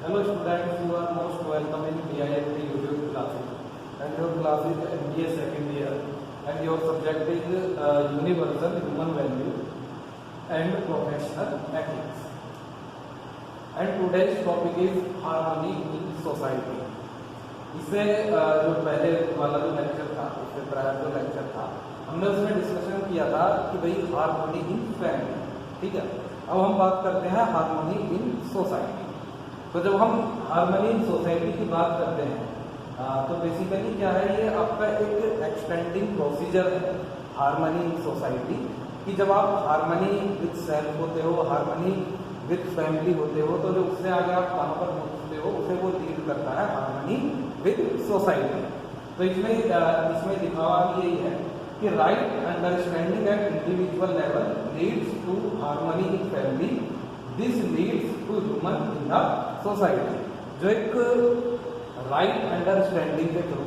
Hello students, you are most welcome in BIMT YouTube classes. And your class is MBA second year, and your subject is Universal Human Value and Professional Ethics. And today's topic is Harmony in Society. इससे जो पहले वाला जो lecture था, इससे prior जो lecture था, हमने उसमें डिस्कशन किया था कि भाई हार्मनी इन फैमिली, ठीक है। अब हम बात करते हैं हार्मनी इन सोसाइटी। तो जब हम हार्मनी इन सोसाइटी की बात करते हैं तो बेसिकली क्या है, ये आपका एक एक्सटेंडिंग प्रोसीजर है हार्मनी इन सोसाइटी कि जब आप हार्मनी विद सेल्फ होते हो, हार्मनी विद फैमिली होते हो, तो जो उससे आगे आप कहाँ पर पहुँचते हो उसे वो लीड करता है हार्मनी विद सोसाइटी। तो इसमें लिखा हुआ यही है कि right understanding at individual level leads to harmony in family, this leads to human in the society. जो एक राइट अंडरस्टैंडिंग के थ्रू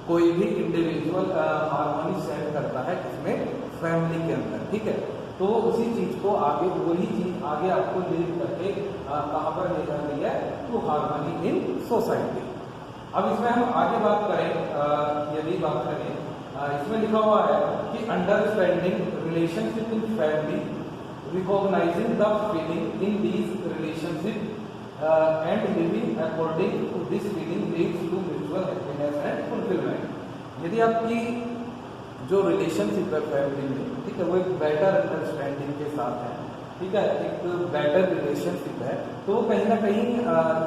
कोई भी इंडिविजुअल हार्मनी सेट करता है इसमें फैमिली के अंदर, ठीक है। तो उसी चीज को आगे, वही चीज आगे आपको लीड करके कहाँ पर ले जाती है, टू हार्मनी इन सोसाइटी। अब इसमें हम आगे बात करें, यदि बात करें, इसमें लिखा हुआ है कि understanding relationship in family, recognizing the feeling in these relationship and living according to this feeling leads to mutual happiness and fulfillment। यदि आपकी जो रिलेशनशिप है फैमिली में, ठीक है, वो एक बेटर अंडरस्टैंडिंग के साथ है, ठीक है, एक बेटर रिलेशनशिप है, तो कहीं ना कहीं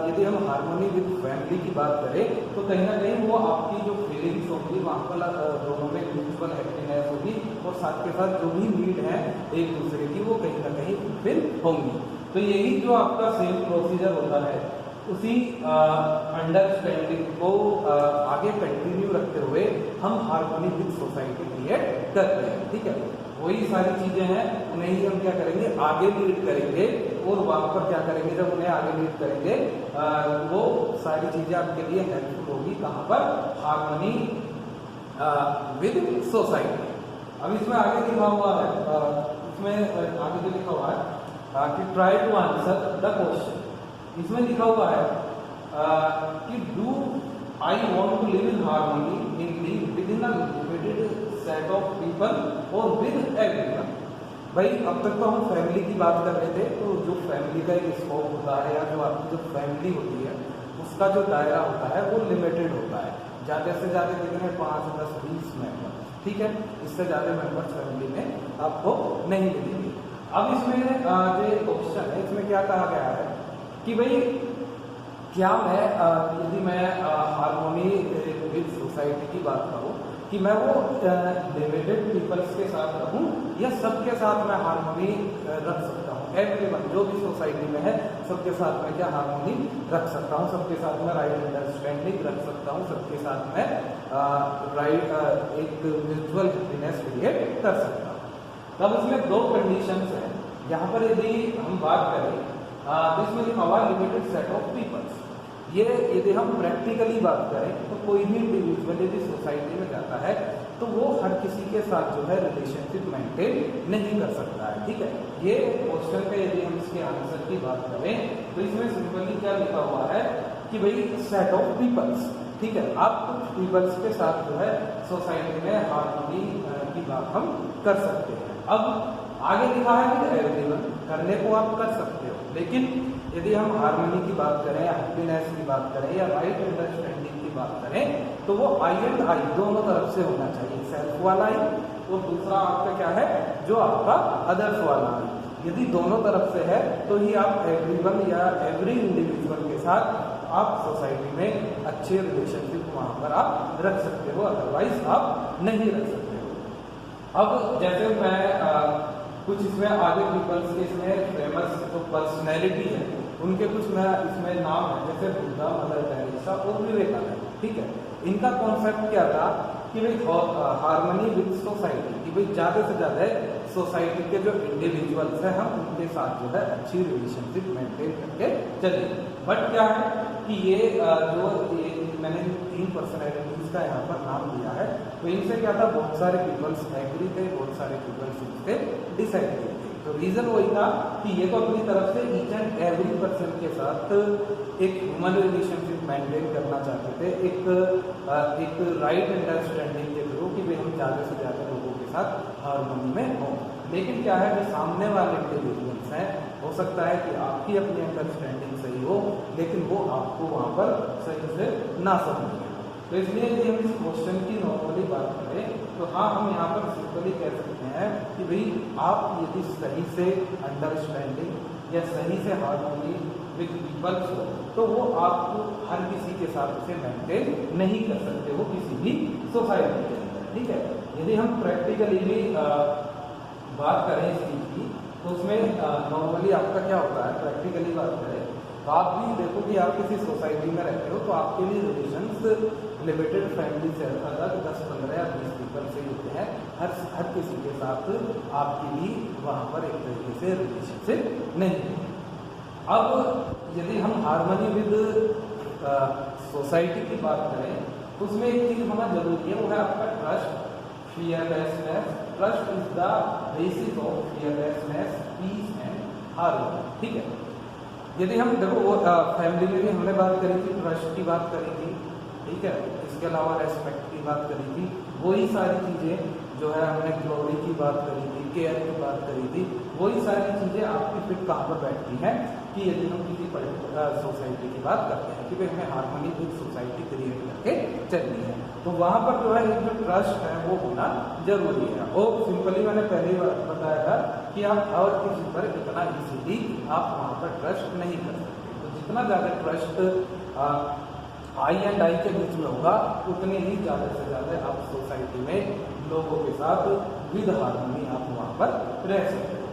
यदि हम हार्मनी विद फैमिली की बात करें तो कहीं ना कहीं वो आपकी जो फीलिंग्स होंगी वहाँ पर दोनों में म्यूचुअल हैप्पीनेस होगी और साथ के साथ जो भी नीड है एक दूसरे की वो कहीं ना कहीं फुलफिल होंगी। तो यही जो आपका सेम प्रोसीजर होता है, उसी अंडरस्टैंडिंग को आगे कंटिन्यू रखते हुए हम हार्मनी विद सोसाइटी क्रिएट करते हैं, ठीक है। वही सारी चीजें हैं, उन्हें ही हम क्या करेंगे, आगे लीड करेंगे, और वहां पर क्या करेंगे, जब उन्हें आगे लीड करेंगे वो सारी चीजें आपके लिए हेल्पफुल होगी कहाँ पर, हार्मनी विद सोसाइटी। अब इसमें आगे लिखा हुआ है, इसमें आगे जो लिखा हुआ है कि try to answer the question. इसमें लिखा हुआ है कि do I want to live in harmony in with in limited set of people और विद एवरीवन। भाई अब तक तो हम फैमिली की बात कर रहे थे, तो जो फैमिली का एक स्कोप होता है या जो आपकी जो फैमिली होती है उसका जो दायरा होता है वो लिमिटेड होता है, ज़्यादा से ज़्यादा कितने 5, 10, 20 मेंबर, ठीक है, इससे ज़्यादा मेंबर्स फैमिली में आपको नहीं मिलेंगे। अब इसमें जो क्वेश्चन है, इसमें क्या कहा गया है कि भाई क्या मैं यदि मैं हार्मोनी विद सोसाइटी की बात करूं कि मैं वो लिमिटेड पीपल्स के साथ रहूं या सबके साथ मैं हार्मोनी रख सकता हूं, एवरीवन जो भी सोसाइटी में है सबके साथ मैं क्या हार्मोनी रख सकता हूं, सबके साथ मैं राइट अंडरस्टैंडिंग रख सकता हूं, सबके साथ मैं एक म्यूचुअल हैप्पीनेस क्रिएट कर सकता हूं। तब इसमें दो कंडीशंस हैं। यहाँ पर यदि हम बात करें इसमें लिखा हुआ लिमिटेड सेट ऑफ पीपल्स, ये यदि हम प्रैक्टिकली बात करें तो कोई भी इंडिविजुअल यदि सोसाइटी में जाता है तो वो हर किसी के साथ जो है रिलेशनशिप मेंटेन नहीं कर सकता है, ठीक है। ये क्वेश्चन पे यदि हम इसके आंसर की बात करें तो इसमें सिंपली क्या लिखा हुआ है कि भाई सेट ऑफ पीपल्स, ठीक है, आप कुछ पीपल्स के साथ जो है सोसाइटी में हार्मनी की बात हम कर सकते हैं। अब आगे लिखा है कि एवरीवन, करने को आप कर सकते हो, लेकिन यदि हम हार्मनी की बात करें या हैप्पीनेस की बात करें या राइट अंडरस्टैंडिंग की बात करें तो वो आई एंड आई दोनों तरफ से होना चाहिए, सेल्फ वाला आई और दूसरा आपका क्या है, जो आपका अदर्स वाला आई। यदि दोनों तरफ से है तो ही आप एवरीवन या एवरी इंडिविजुअल के साथ आप सोसाइटी में अच्छे रिलेशनशिप वहाँ पर आप रख सकते हो, अदरवाइज आप नहीं रख सकते हो। अब जैसे मैं कुछ इसमें आगे पीपल्स के इसमें फेमस जो पर्सनैलिटी है उनके कुछ मैं इसमें नाम है, जैसे बुद्धा, मदर टेरेसा और विवेकानंद, ठीक है। इनका कॉन्सेप्ट क्या था कि भाई हार्मनी विद सोसाइटी, कि भाई ज़्यादा से ज़्यादा सोसाइटी के जो इंडिविजुअल्स हैं हम उनके साथ जो है अच्छी रिलेशनशिप मेंटेन करके चलें। बट क्या है कि ये मैंने 3 पर्सनैलिटीज का यहाँ पर नाम दिया है, तो इनसे क्या था, बहुत सारे पीपल्स एग्री थे, बहुत सारे पीपल्स इससे डिसएग्री थे। तो रीजन वही था कि ये तो अपनी तरफ से ईच एंड एवरी पर्सन के साथ एक ह्यूमन रिलेशनशिप मेंटेन करना चाहते थे, एक राइट अंडरस्टैंडिंग के थ्रू कि भाई हम ज़्यादा से ज़्यादा लोगों के साथ हार्मोनी में हों। लेकिन क्या है कि सामने वाले इंडिविजुअल्स हैं, हो सकता है कि आपकी अपनी अंडरस्टैंडिंग सही हो लेकिन वो आपको वहाँ पर सही से ना समझें। तो इसलिए यदि हम इस क्वेश्चन की नॉर्मली बात करें तो हाँ, हम यहाँ पर सिंपली कह सकते हैं कि भाई आप यदि सही से अंडरस्टैंडिंग या सही से हार्मोनी विद पीपल्स हो तो वो आपको हर किसी के साथ उसे मेंटेन नहीं कर सकते हो किसी भी सोसाइटी के अंदर, ठीक है। यदि हम प्रैक्टिकली भी बात करें इस चीज़ की तो उसमें नॉर्मली आपका क्या होता है, प्रैक्टिकली बात करें तो आप भी देखो कि आप किसी सोसाइटी में रहते हो तो आपके भी रिलेशंस लिमिटेड फैमिली से अलग 10, 15 या 20 पीपल से होते हैं। हर किसी के साथ आपकी भी वहाँ पर एक तरीके से रिलेशनशिप नहीं है। अब यदि हम हार्मनी विद सोसाइटी की बात करें तो उसमें एक चीज़ होना जरूरी है, वो है आपका trust, fearlessness. Trust is the basis of fearlessness, peace and harmony, ठीक है। यदि हम देखो वो फैमिली में भी हमने बात करी थी, ट्रस्ट की बात करी थी, ठीक है, इसके अलावा रेस्पेक्ट की बात करी थी, वही सारी चीज़ें जो है हमने ग्लोरी की बात करी थी, केयर की बात करी थी, वही सारी चीज़ें आपकी फिट कहाँ पर बैठती हैं कि यदि हम किसी पर्टिकुलर सोसाइटी की बात करते हैं कि भाई हमें हार्मनी विद सोसाइटी क्रिएट करके चलनी है तो वहाँ पर जो है एक जो ट्रस्ट है वो होना जरूरी है। और सिंपली मैंने पहले ही बताया था कि आप और किसी पर इतना इजीली आप वहाँ पर ट्रस्ट नहीं कर सकते। तो जितना ज़्यादा ट्रस्ट आई एंड आई के बीच में होगा उतने ही ज़्यादा से ज़्यादा आप सोसाइटी में लोगों के साथ विद हार्मनी आप वहाँ पर रह सकते हो।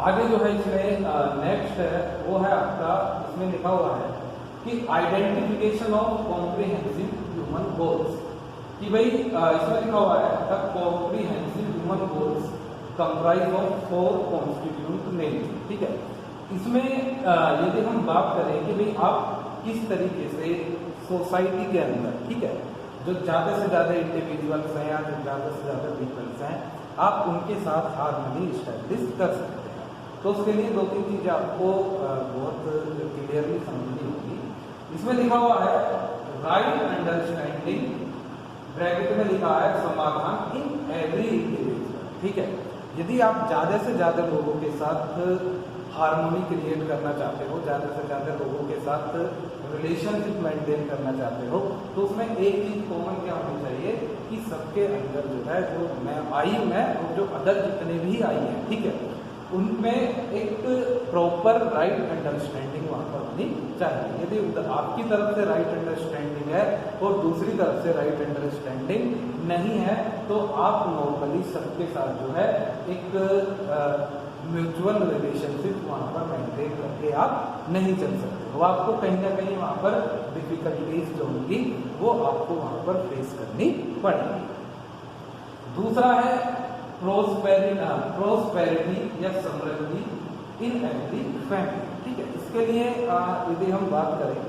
आगे जो है इसमें नेक्स्ट है वो है आपका, इसमें लिखा हुआ है कि identification of comprehensive human goals, कि भाई इसमें लिखा हुआ है the comprehensive human goals comprise of 4 constitute names, ठीक है। इसमें यदि हम बात करें कि भाई आप किस तरीके से सोसाइटी के अंदर, ठीक है, जो ज़्यादा से ज़्यादा इंडिविजुअल्स हैं या जो ज़्यादा से ज़्यादा पीपल्स हैं, आप उनके साथ हार्मनी इस्टेब्लिश कर सकते हैं। तो उसके लिए 2-3 चीज़ें आपको बहुत क्लियरली समझनी होगी। इसमें लिखा हुआ है राइट अंडरस्टैंडिंग, ब्रैकेट में लिखा है समाधान इन एवरी इंडिविजुअल, ठीक है। यदि आप ज़्यादा से ज़्यादा लोगों के साथ हार्मोनी क्रिएट करना चाहते हो, ज़्यादा से ज़्यादा लोगों के साथ रिलेशनशिप मेंटेन करना चाहते हो तो उसमें एक चीज़ कॉमन क्या होनी चाहिए कि सबके अंदर जो है जो मैं आई हूँ मैं और जो अदर जितने भी आई हैं, ठीक है, उनमें एक प्रॉपर राइट अंडरस्टैंडिंग वहाँ पर होनी चाहिए। यदि आपकी तरफ से राइट अंडरस्टैंडिंग है और दूसरी तरफ से राइट अंडरस्टैंडिंग नहीं है तो आप नॉर्मली सबके साथ जो है एक म्यूचुअल रिलेशनशिप वहाँ पर मेंटेन करके आप नहीं चल सकते हो। आपको कहीं ना कहीं वहाँ पर डिफिकल्टीज जो होंगी वो आपको वहाँ पर फेस करनी पड़ेगी। दूसरा है प्रोस्पेरिटी या समृद्धि इन एवरी फैमिली, ठीक है। इसके लिए यदि हम बात करें,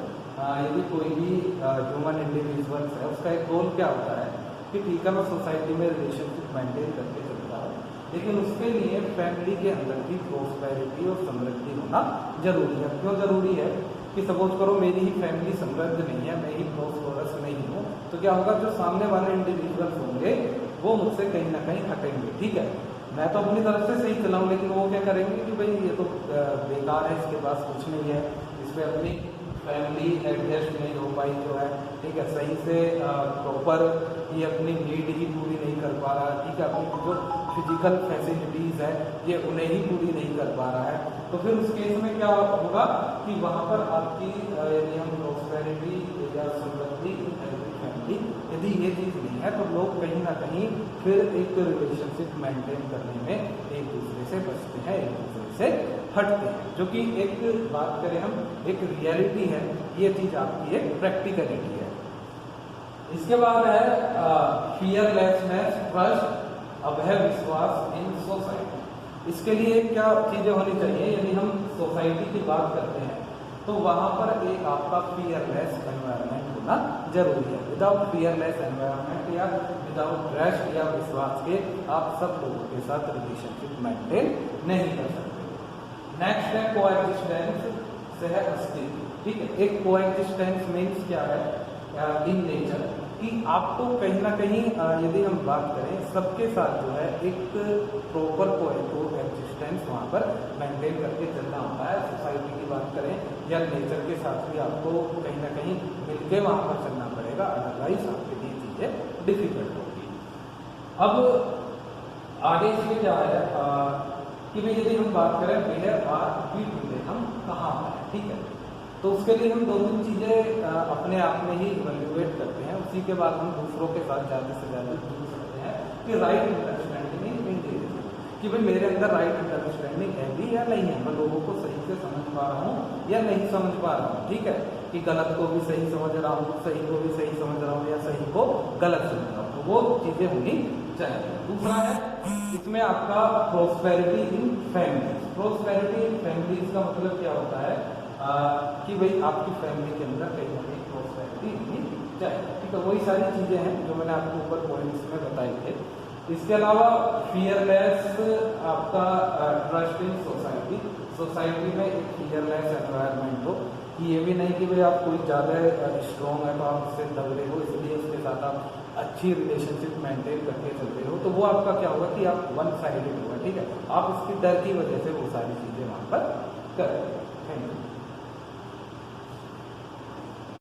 यदि कोई भी ह्यूमन इंडिविजुअल्स है उसका एक गोल क्या होता है कि ठीक है मैं सोसाइटी में रिलेशनशिप मेंटेन करके चलता हूँ, लेकिन उसके लिए फैमिली के अंदर भी प्रोस्पेरिटी और समृद्धि होना जरूरी है। क्यों जरूरी है कि सपोज करो मेरी ही फैमिली समृद्ध नहीं है, मैं ही प्रोस्पेरस नहीं हूँ, तो क्या होगा, जो सामने वाले इंडिविजुअल्स होंगे वो मुझसे कहीं ना कहीं हटेंगे, ठीक है। मैं तो अपनी तरफ से सही चलाऊँ लेकिन वो क्या करेंगे कि भाई ये तो बेकार है, इसके पास कुछ नहीं है, इस पर अपनी फैमिली एडजस्ट नहीं हो पाई जो है, ठीक है, सही से प्रॉपर ये अपनी नीड ही पूरी नहीं कर पा रहा है, ठीक है, अपनी जो फिजिकल फैसिलिटीज़ है ये उन्हें ही पूरी नहीं कर पा रहा है। तो फिर उस केस में क्या होगा कि वहाँ पर आपकी यदि हम प्रोस्पेरिटी या समृद्धि फैमिली यदि ये चीज़ नहीं है तो लोग कहीं ना कहीं फिर एक रिलेशनशिप मेंटेन करने में एक दूसरे से बचते हैं, एक दूसरे से हटते हैं, जो कि एक बात करें हम एक रियलिटी है, ये चीज़ आपकी एक प्रैक्टिकलिटी है। इसके बाद है फियरलेसनेस, ट्रस्ट, अभय विश्वास इन सोसाइटी। इसके लिए क्या चीज़ें होनी चाहिए, यदि हम सोसाइटी की बात करते हैं तो वहां पर एक आपका फियरलेस एनवायरनमेंट होना जरूरी है। विदाउट फियरलेस एनवायरनमेंट या विदाउट ट्रस्ट या विश्वास के आप सब लोगों के साथ रिलेशनशिप मेंटेन नहीं कर सकते। नेक्स्ट है कोएग्जिस्टेंस, सह अस्तित्व। ठीक है, एक कोएग्जिस्टेंस मीन्स क्या है इन नेचर कि आपको कहीं ना कहीं यदि हम बात करें सबके साथ जो है एक प्रॉपर कोएग्जिस्टेंस वहाँ पर मेंटेन करके चलना होता है। सोसाइटी की बात करें या नेचर के साथ भी आपको कहीं ना कहीं मिलके वहाँ पर चलना पड़ेगा, अदरवाइज आपके लिए चीज़ें डिफिकल्ट होगी। अब आगे इसमें क्या है कि भाई यदि हम बात करें वेयर आर वी टुडे, हम कहाँ हैं, ठीक है, तो उसके लिए हम 2-3 चीज़ें अपने आप में ही इवैल्यूएट करते हैं। उसी के बाद हम दूसरों के साथ ज़्यादा से ज़्यादा जुड़ सकते हैं कि राइट अंडरस्टैंडिंग इन इंडिविजुअल, कि भाई मेरे अंदर राइट अंडरस्टैंडिंग है भी या नहीं है, मैं लोगों को सही से समझ पा रहा हूँ या नहीं समझ पा रहा हूँ। ठीक है, कि गलत को भी सही समझ रहा हूँ, सही को भी सही समझ रहा हूँ या सही को गलत समझ रहा हूँ, तो वो चीज़ें होनी चाहिए। दूसरा है इसमें आपका प्रोस्पेरिटी इन फैमिलीज। प्रोस्पेरिटी इन फैमिलीज का मतलब क्या होता है कि भाई आपकी फैमिली के अंदर कहीं ना कहीं प्रोस्पेरिटी होनी चाहिए। ठीक है, वही सारी चीज़ें हैं जो मैंने आपको ऊपर पॉइंट्स में बताई थे। इसके अलावा फियरलेस आपका ट्रस्ट इन सोसाइटी, सोसाइटी में एक फियरलेस एनवायरनमेंट हो कि ये भी नहीं कि भाई आप कोई ज़्यादा स्ट्रॉन्ग है तो आप उससे दब रहे हो इसलिए उसके साथ आप अच्छी रिलेशनशिप मेंटेन करके चलते हो, तो वो आपका क्या होगा कि आप वन साइडेड होगा। ठीक है, आप उसकी डर की वजह से वो सारी चीज़ें वहाँ पर करेंगे। Thank you.